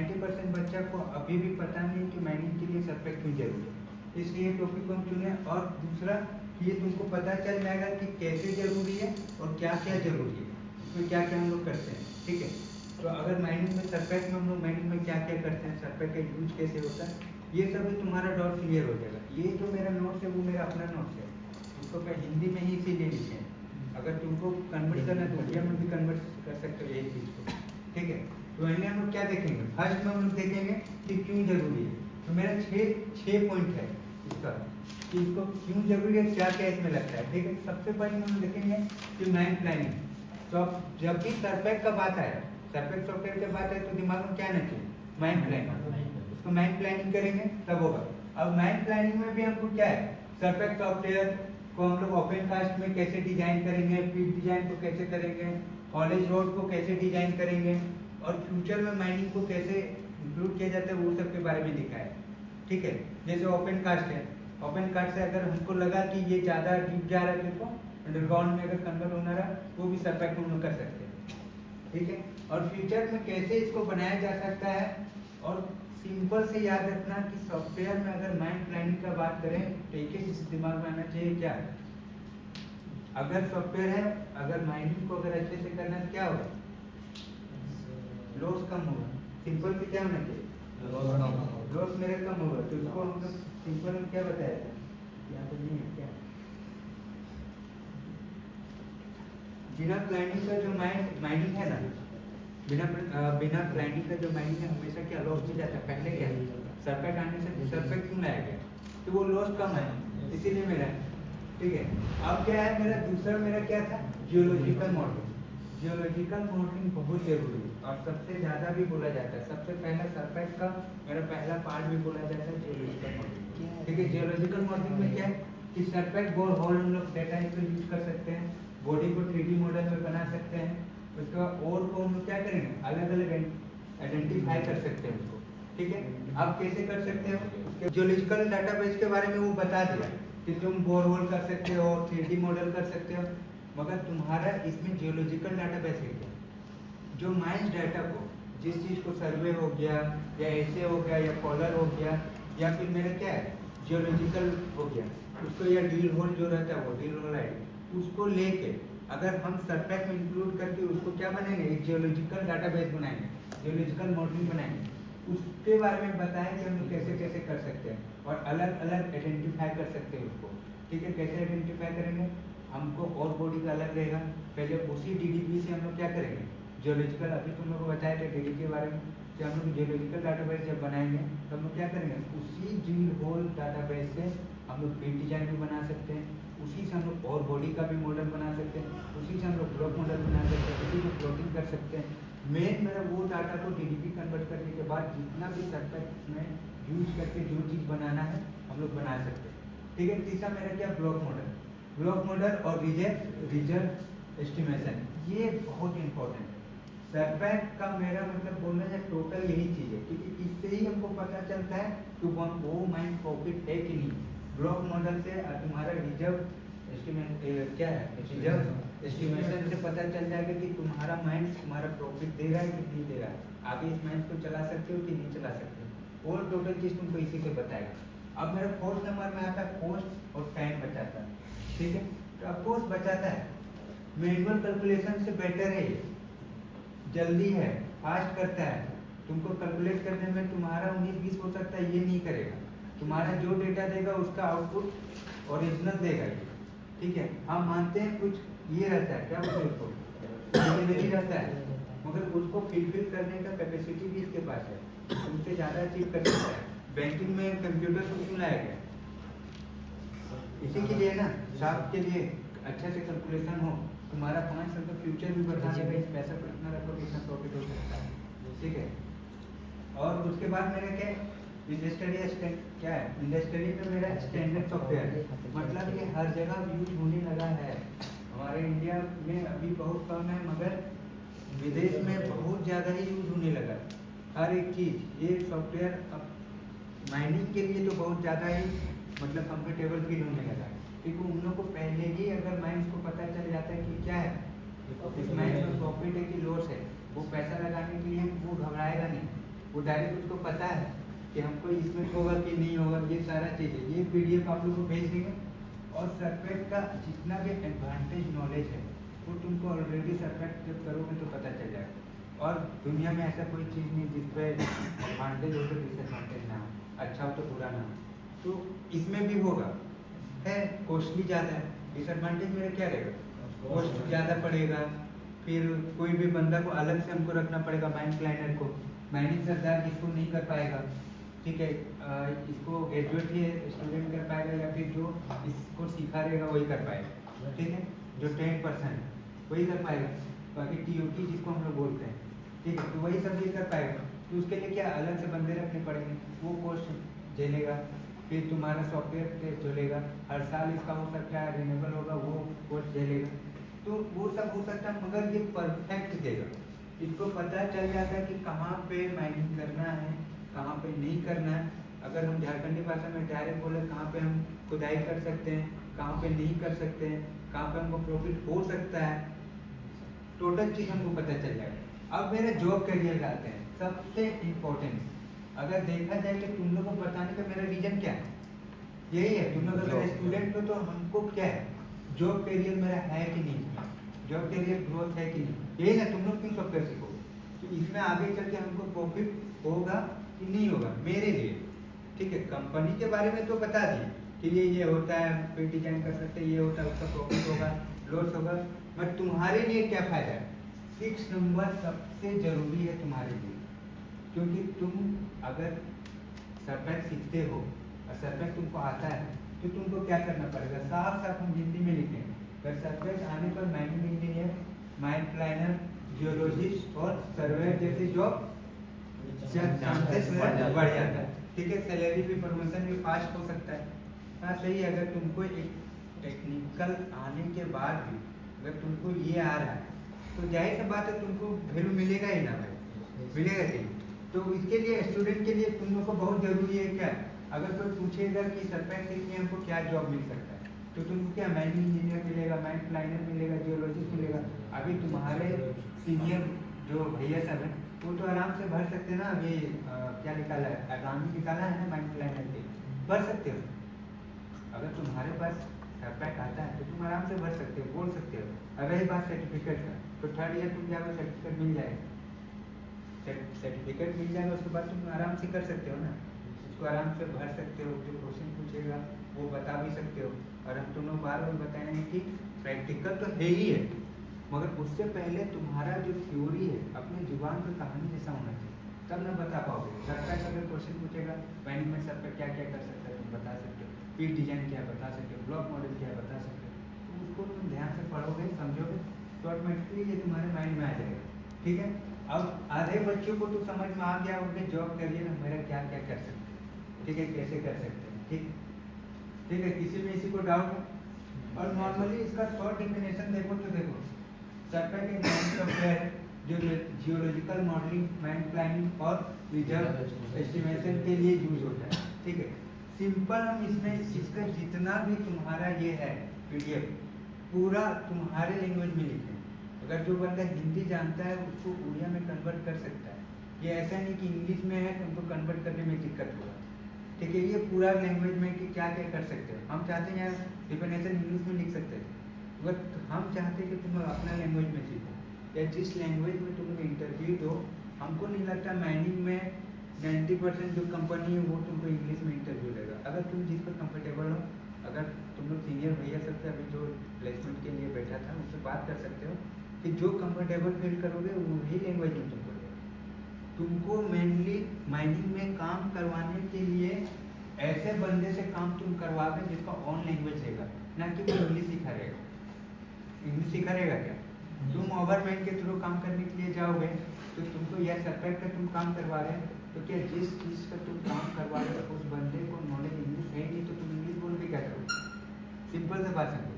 90% बच्चा को अभी भी पता नहीं कि माइनिंग के लिए सरफेक्ट क्यों जरूरी है। इसलिए टॉपिक को हम चुने। और दूसरा ये तुमको पता चल जाएगा कि कैसे जरूरी है और क्या क्या जरूरी है, इसमें क्या क्या हम लोग करते हैं। ठीक है, तो अगर माइनिंग में सरफेक्ट में हम लोग माइनिंग में क्या क्या करते हैं, सरफेक्ट का यूज कैसे होता है, ये सब भी तुम्हारा डाउट क्लियर हो जाएगा। ये जो मेरा नोट्स है वो मेरा अपना नोट्स है, उसको मैं हिंदी में ही इसीलिए लिखे हैं। अगर तुमको कन्वर्ट करना है तो उड़िया में भी कन्वर्ट कर सकते हो यही चीज़ को। ठीक है, तो इन्हें हम लोग क्या देखेंगे, फर्स्ट में हम लोग देखेंगे कि क्यों जरूरी है। तो मेरा छः पॉइंट है इसका कि इसको क्यों जरूरी है, क्या क्या इसमें लगता है। ठीक है, सबसे पहले हम देखेंगे कि माइन प्लानिंग। तो जब भी सरफेक्ट का बात आए, सरफेक्ट सॉफ्टवेयर की बात है तो दिमाग में क्या आना चाहिए, माइन प्लानिंग। उसको माइन प्लानिंग करेंगे तब होगा। अब माइन प्लानिंग में भी हमको क्या है, सरफेक्ट सॉफ्टवेयर को हम लोग ओपन कास्ट में कैसे डिजाइन करेंगे, फीड डिजाइन को कैसे करेंगे, कॉलेज रोड को कैसे डिजाइन करेंगे, और फ्यूचर में माइनिंग को कैसे इंक्लूड किया जाता है वो सब के बारे में लिखा है। ठीक है, जैसे ओपन कास्ट है, ओपन कास्ट से अगर हमको लगा कि ये ज़्यादा डीप जा रहा है तो अंडरग्राउंड में अगर कन्वर्ट होना रहा वो भी सरफेक्ट में कर सकते हैं। ठीक है, और फ्यूचर में कैसे इसको बनाया जा सकता है। और सिंपल से याद रखना कि सॉफ्टवेयर में अगर माइंड प्लानिंग का बात करें तो एक ही चीज दिमाग में आना चाहिए, क्या है, अगर सॉफ्टवेयर है, अगर माइनिंग को अगर अच्छे से करना है क्या होगा, लॉस कम होगा। सिंपल से क्या होना चाहिए, लॉस मेरे कम होगा। तो इसको हम लोग सिंपल में क्या बताया था, यहाँ पर नहीं है क्या, बिना प्लानिंग का जो माइनिंग है ना, बिना प्लानिंग का जो माइनिंग है हमेशा क्या लॉस हो जाता है। पहले क्या सरफेक्ट आने से सरफेक्ट क्यों लाया गया, तो वो लॉस कम है इसीलिए मेरा। ठीक है, अब क्या है मेरा दूसरा, मेरा क्या था, जियोलॉजिकल मॉडलिंग। जियोलॉजिकल मॉडलिंग बहुत जरूरी है और सबसे ज़्यादा भी बोला जाता है। सबसे पहला सरफेक्ट का मेरा पहला पार्ट भी बोला जाता है जियोलॉजिकल मॉडलिंग। ठीक है, जियोलॉजिकल मॉडलिंग में क्या है कि सरफेक्ट बोर होल हम लोग डेटा इसको यूज कर सकते हैं, बॉडी को 3D मॉडल में बना सकते हैं। उसके बाद और को हम लोग क्या करेंगे, अलग अलग आइडेंटिफाई कर सकते हैं उसको। ठीक है, आप कैसे कर सकते हो, जियोलॉजिकल डाटाबेस के बारे में वो बता दिया कि तुम बोर होल कर सकते हो, 3D मॉडल कर सकते हो, मगर तुम्हारा इसमें जियोलॉजिकल डाटाबेस है क्या, जो माइंस डाटा को, जिस चीज़ को सर्वे हो गया या ऐसे हो गया या कॉलर हो गया या फिर मेरा क्या है जियोलॉजिकल हो गया, उसको या ड्रिल होल जो रहता है वो ड्रिल होल आईडी, उसको लेके अगर हम सरफेक्ट में इंक्लूड करके उसको क्या बनाएंगे, एक जियोलॉजिकल डाटाबेस बनाएंगे, जियोलॉजिकल मॉडलिंग बनाएंगे, उसके बारे में बताएं कि हम लोग कैसे कैसे कर सकते हैं और अलग अलग आइडेंटिफाई कर सकते हैं उसको। ठीक है, कैसे आइडेंटिफाई करेंगे, हमको और बॉडी का अलग रहेगा, पहले उसी DDB से हम लोग क्या करेंगे जियोलॉजिकल, अभी तुम लोग को बताया था DD के बारे में कि हम लोग जियोलॉजिकल डाटाबेस जब बनाएंगे तो हम लोग क्या करेंगे, उसी ड्रिल होल डाटाबेस से हम लोग फीड डिजाइन भी बना सकते हैं, उसी से हम लोग और बॉडी का भी मॉडल बना सकते हैं, उसी से हम लोग ब्लॉक मॉडल बना सकते हैं, उसी को प्लॉटिंग कर सकते हैं। मेन मेरा वो डाटा को DDB कन्वर्ट करने के बाद जितना भी सरफेक्ट में यूज करके जो चीज़ बनाना है हम लोग बना सकते हैं। ठीक है, तीसरा मेरा क्या, ब्लॉक मॉडल। ब्लॉक मॉडल और रिजल्ट एस्टिमेशन, ये बहुत इंपॉर्टेंट है। सरफेक्ट का मेरा मतलब बोलना है टोटल यही चीज़ है, क्योंकि इससे ही हमको पता चलता है कि वो माइंड प्रॉफिट है कि नहीं। ब्लॉक मॉडल से तुम्हारा रिजर्व एस्टिमेट क्या है, रिजर्व एस्टिमेशन से पता चल जाएगा कि तुम्हारा माइंड तुम्हारा प्रॉफिट दे रहा है कि नहीं दे रहा है, आगे इस माइंड को चला सकते हो कि नहीं चला सकते हो, और टोटल चीज़ तुमको इसी से बताएगा। अब मेरा फोर्थ नंबर में आता है कॉस्ट और टाइम बचाता है। ठीक है, तो अब कॉस्ट बचाता है, मैनुअल कैलकुलेशन से बेटर है, ये जल्दी है, फास्ट करता है, तुमको कैलकुलेट करने में तुम्हारा 19-20 हो सकता है, ये नहीं करेगा, तुम्हारा जो डेटा देगा उसका आउटपुट ओरिजिनल देगा ये। ठीक है, हम मानते हैं कुछ ये रहता है, क्या बोलते हैं उसको, नहीं रहता है, मगर उसको फिलफिल करने का कैपेसिटी भी इसके पास है, उनसे ज़्यादा अचीव कर सकता है। बैंकिंग में कंप्यूटर को क्यों लाया गया, इसी के लिए ना, साफ के लिए, अच्छे से कैलकुलेशन हो, तुम्हारा 5 साल का फ्यूचर भी बता देगा, इस पैसा पर इतना रखो कितना प्रॉफिट हो सकता है। ठीक है, और उसके बाद मेरा क्या है, इंडस्ट्री क्या है, इंडस्ट्री में मेरा स्टैंडर्ड सॉफ्टवेयर है, मतलब ये हर जगह यूज होने लगा है। हमारे इंडिया में अभी बहुत कम है, मगर विदेश में बहुत ज़्यादा ही यूज होने लगा हर एक चीज़। ये सॉफ्टवेयर अब माइनिंग के लिए तो बहुत ज़्यादा ही मतलब कंफर्टेबल फील होने लगा, क्योंकि उन लोग को पहले ही अगर माइंस को पता चल जाता है कि क्या है, इस माइंस में प्रॉफिट है कि लॉस है, वो पैसा लगाने के लिए वो घबराएगा नहीं, वो डायरेक्ट उसको पता है कि हमको इसमें होगा कि नहीं होगा, ये सारा चीज़ें ये PDF आप लोग को भेज देंगे। और सर्फेक्ट का जितना भी एडवांटेज नॉलेज है वो तुमको ऑलरेडी सर्फेक्ट जब करोगे तो पता चल जाएगा। और दुनिया में ऐसा कोई चीज़ नहीं जिस पर एडवांटेज हो तो डिसएडवांटेज ना हो, अच्छा हो तो बुरा ना हो। तो इसमें भी होगा, है कॉस्टली ज़्यादा है। डिसएडवांटेज मेरा क्या रहेगा, कॉस्ट ज़्यादा पड़ेगा, फिर कोई भी बंदा को अलग से हमको रखना पड़ेगा, माइंड प्लानर को। माइनिंग सरदार इसको नहीं कर पाएगा, ठीक है। इसको ग्रेजुएट ही स्टूडेंट कर पाएगा या फिर जो इसको सिखा रहेगा वही कर पाएगा, ठीक है। जो 10% वही कर पाएगा, बाकी TOT जिसको हम लोग बोलते हैं, ठीक है, तो वही सब भी कर पाएगा। तो उसके लिए क्या अलग से बंदे रखने पड़ेंगे, वो कॉस्ट झेलेगा। फिर तुम्हारा सॉफ्टवेयर टेस्ट झेलेगा, हर साल इसका हो सकता है रिन्यूएबल होगा, वो कॉस्ट झेलेगा। तो वो सब हो सकता है, मगर ये परफेक्ट देगा। इसको पता चल जाता है कि कहाँ पे माइनिंग करना है, कहाँ पे नहीं करना है। अगर हम झारखंडी भाषा में डायरेक्ट बोले कहाँ पे हम खुदाई कर सकते हैं, कहाँ पे नहीं कर सकते हैं, कहाँ पे हमको प्रॉफिट हो सकता है, टोटल चीज़ हमको पता चल जाएगा। अब मेरे जॉब करियर आते हैं, सबसे इम्पोर्टेंट अगर देखा जाए कि तुम लोग को बताने का मेरा रीजन क्या है, यही है। तुम लोग अगर स्टूडेंट हो तो हमको क्या है, जॉब करियर मेरा है कि नहीं, जॉब करियर ग्रोथ है कि नहीं, यही ना। तुम लोग क्यों सॉफ्टवेयर सीखोगे, तो इसमें आगे चल के हमको प्रॉफिट होगा कि नहीं होगा मेरे लिए, ठीक है। कंपनी के बारे में तो बता दिए कि ये होता है, फिर डिजाइन कर सकते हैं, ये होता है, उसका प्रॉफिट होगा, लॉस होगा। बट तुम्हारे लिए क्या फायदा है, 6 नंबर सबसे जरूरी है तुम्हारे लिए। क्योंकि तुम अगर सर्फेक्ट सीखते हो और सर्फेक्ट तुमको आता है तो तुमको क्या करना पड़ेगा, साफ साफ हम हिंदी में लिखें। अगर सर्फेक्ट आने पर mining engineer, mine planner, geologist और सर्वेयर जैसे जॉब चांसेस बढ़ जाता है, ठीक है। सैलरी भी, प्रमोशन भी फास्ट हो सकता है। हाँ सही है, अगर तुमको एक टेक्निकल आने के बाद भी अगर तुमको ये आ रहा है तो जाहिर सी बात है तुमको वैल्यू मिलेगा ही ना भाई, मिलेगा कि। तो इसके लिए स्टूडेंट के लिए तुम लोग को बहुत जरूरी है क्या, अगर कोई पूछेगा कि सर्फेक्ट सीखने हमको क्या जॉब मिल सकता है, तो तुमको क्या माइनिंग इंजीनियर मिलेगा, माइंड प्लानर मिलेगा, जियोलॉजिस्ट मिलेगा। अभी तुम्हारे सीनियर जो भैया सब हैं वो तो आराम से भर सकते हैं ना। अभी क्या निकाला है, आगामी निकाला है ना माइंड प्लानर के, भर सकते हो। अगर तुम्हारे पास सर्फेक्ट आता है तो तुम आराम से भर सकते हो, बोल सकते हो। अब रही बात सर्टिफिकेट का, तो 3rd ईयर तुम जाओगे सर्टिफिकेट मिल जाएगा, सर्टिफिकेट मिल जाएगा, उसके बाद तुम आराम से कर सकते हो ना, उसको आराम से भर सकते हो। जो क्वेश्चन पूछेगा वो बता भी सकते हो। और हम तुम लोग बार बार बताएंगे कि प्रैक्टिकल तो है ही है, मगर उससे पहले तुम्हारा जो थ्योरी है अपने जुबान पर कहानी जैसा होना चाहिए, तब ना बता पाओगे। सर्फेक्ट अगर क्वेश्चन पूछेगा माइनिंग में सर्फेक्ट क्या क्या कर सकता है तुम बता सकते हो, पीट डिजाइन क्या बता सकते हो, ब्लॉक मॉडल क्या बता सकते हो। तो उसको तुम ध्यान से पढ़ोगे, समझोगे, तो ऑटोमेटिकली ये तुम्हारे माइंड में आ जाएगा, ठीक है। अब आधे बच्चों को तो समझ में आ गया उनके जॉब करियर में मेरा क्या क्या कर सकते हैं, ठीक है, कैसे कर सकते हैं, ठीक है। किसी में इसी को डाउट है। और नॉर्मली इसका शॉर्ट डिफिनेशन देखो तो देखो, सर्फेक्ट एक नॉन सॉफ्टवेयर है जो जियोलॉजिकल मॉडलिंग, माइंड प्लानिंग और रिजर्व एस्टिमेशन के लिए यूज होता है, ठीक है। सिंपल हम इसमें इसका जितना भी तुम्हारा ये है PDF पूरा तुम्हारे लैंग्वेज में लिखें। अगर जो बंदा हिंदी जानता है उसको उड़िया में कन्वर्ट कर सकता है। ये ऐसा नहीं कि इंग्लिश में है तुमको कन्वर्ट करने में दिक्कत होगा, ठीक है। ये पूरा लैंग्वेज में कि क्या क्या कर सकते हैं। हम चाहते हैं यार डिफिनेशन इंग्लिश में लिख सकते हैं, बट हम चाहते हैं कि तुम अपना लैंग्वेज में सीखो, या जिस लैंग्वेज में तुम इंटरव्यू दो। हमको नहीं लगता माइनिंग में 90% जो कंपनी है वो तुमको इंग्लिश में इंटरव्यू देगा। अगर तुम जिस पर कंफर्टेबल हो, अगर तुम लोग सीनियर भैया सबसे अभी जो प्लेसमेंट के लिए बैठा था उससे बात कर सकते हो कि जो कंफर्टेबल फील करोगे वही लैंग्वेज में तुमको देगा। तुमको मेनली माइनिंग में काम करवाने के लिए ऐसे बंदे से काम तुम करवाओगे जिसका ऑन लैंग्वेज रहेगा, ना कि वो इंग्लिश सिखा रहेगा। इंग्लिश सिखा रहेगा क्या, तुम ओवरमैन के थ्रू काम करने के लिए जाओगे तो तुमको यह सर्फेक्ट का तुम काम करवा रहे हैं, तो क्या जिस चीज़ का तुम काम करवा रहे हो उस बंदे को नॉलेज इंग्लिश है नहीं तो तुम इंग्लिश बोल के क्या करोगे। सिंपल से बात समझो,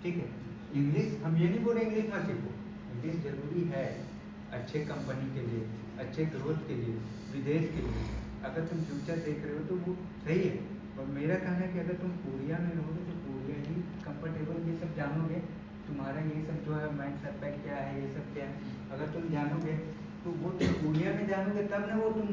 ठीक है। इंग्लिश हम ये नहीं बोल रहे इंग्लिश मत सीखो, इंग्लिश जरूरी है अच्छे कंपनी के लिए, अच्छे ग्रोथ के लिए, विदेश के लिए। अगर तुम फ्यूचर देख रहे हो तो वो सही है। और मेरा कहना है कि अगर तुम कोरिया में रहोगे तो कोरिया ही कंफर्टेबल, ये सब जानोगे, तुम्हारा ये सब जो है माइंड सर्फेक्ट क्या है, ये सब क्या है, अगर तुम जानोगे तो वो तुम कोरिया में जानोगे तब ना वो तुम